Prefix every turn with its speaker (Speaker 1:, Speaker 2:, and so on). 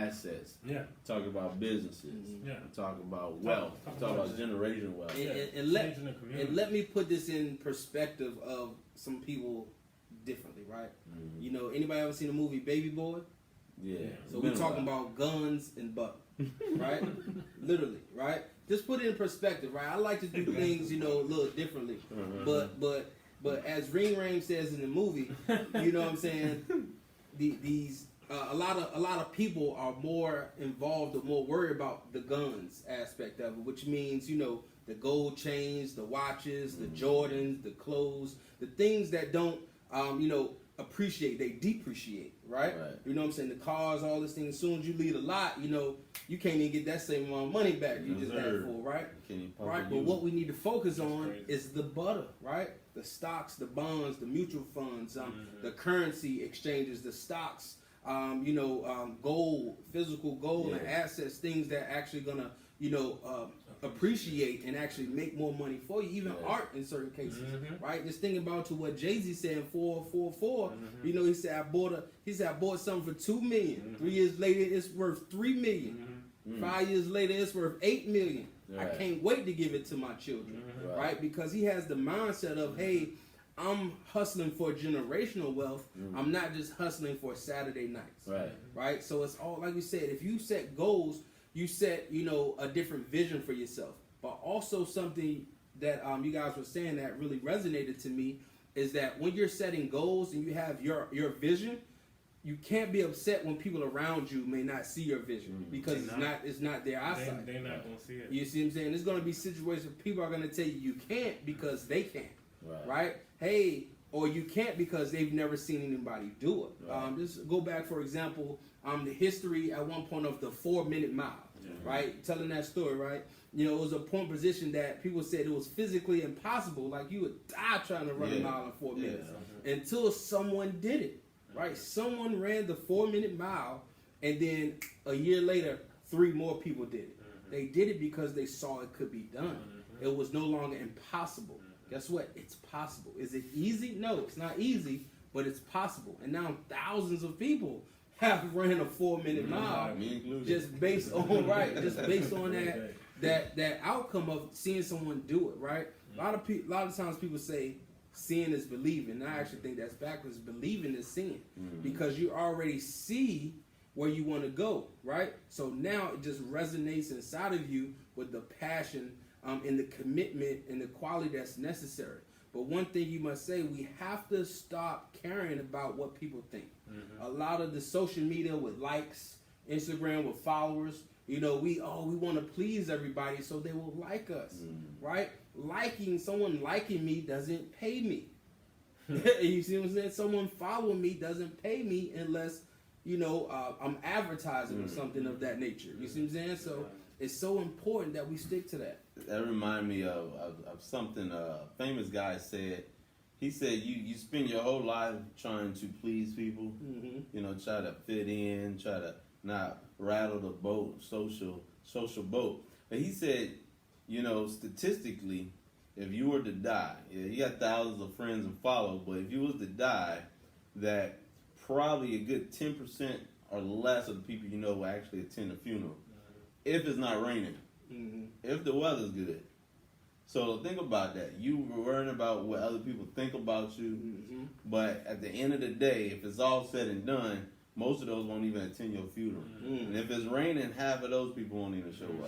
Speaker 1: assets.
Speaker 2: Yeah.
Speaker 1: Talking about businesses.
Speaker 2: Yeah.
Speaker 1: Talking about wealth. Talking about generational wealth.
Speaker 3: And let me put this in perspective of some people differently, right?
Speaker 1: Mm-hmm.
Speaker 3: You know, anybody ever seen the movie Baby Boy?
Speaker 1: Yeah.
Speaker 3: So we're talking about guns and butter, right? Literally, right? Just put it in perspective, right? I like to do things, you know, a little differently. But as Ring Ring says in the movie, you know what I'm saying? A lot of people are more involved or more worried about the guns aspect of it, which means, you know, the gold chains, the watches, the Jordans, the clothes, the things that don't, you know, appreciate, they depreciate, right? You know what I'm saying? The cars, all this thing. As soon as you leave a lot, you know, you can't even get that same amount of money back you just had for, right? Right. But what we need to focus on is the butter, right? The stocks, the bonds, the mutual funds, the currency exchanges, the stocks, you know, gold, physical gold and assets, things that actually gonna, you know, appreciate and actually make more money for you, even art in certain cases, right? Just thinking about to what Jay-Z said in 444, you know, he said I bought something for $2 million. 3 years later, it's worth $3 million. 5 years later, it's worth $8 million. I can't wait to give it to my children, right? Because he has the mindset of, hey, I'm hustling for generational wealth. I'm not just hustling for Saturday nights, right? So it's all, like you said, if you set goals, you set, you know, a different vision for yourself. But also something that you guys were saying that really resonated to me is that when you're setting goals and you have your vision, you can't be upset when people around you may not see your vision because it's not their eyesight.
Speaker 2: They're not gonna see it.
Speaker 3: You see what I'm saying? There's gonna be situations where people are gonna tell you can't because they can't. Right? Hey, or you can't because they've never seen anybody do it. Just go back, for example, the history at one point of the 4-minute mile, right? Telling that story, right? You know, it was a point position that people said it was physically impossible. Like you would die trying to run a mile in 4 minutes until someone did it, right? Someone ran the 4-minute mile, and then a year later, 3 more people did it. They did it because they saw it could be done. It was no longer impossible. Guess what? It's possible. Is it easy? No, it's not easy, but it's possible. And now thousands of people have ran a 4-minute mile just based on that outcome of seeing someone do it, right? A lot of times people say seeing is believing. And I actually think that's backwards. Believing is seeing because you already see where you want to go, right? So now it just resonates inside of you with the passion and the commitment and the quality that's necessary. But one thing you must say, we have to stop caring about what people think. A lot of the social media with likes, Instagram with followers, you know, we want to please everybody so they will like us, right? Someone liking me doesn't pay me. You see what I'm saying? Someone following me doesn't pay me unless, you know, I'm advertising or something of that nature. You see what I'm saying? So it's so important that we stick to that.
Speaker 1: That reminds me of something a famous guy said. He said, you spend your whole life trying to please people, you know, try to fit in, try to not rattle the boat, social boat. But he said, you know, statistically, if you were to die, you got thousands of friends and followers, but if you was to die, that probably a good 10% or less of the people you know will actually attend the funeral. If it's not raining, if the weather's good. So think about that. You were worrying about what other people think about you, but at the end of the day, if it's all said and done, most of those won't even attend your funeral. And if it's raining, half of those people won't even show up.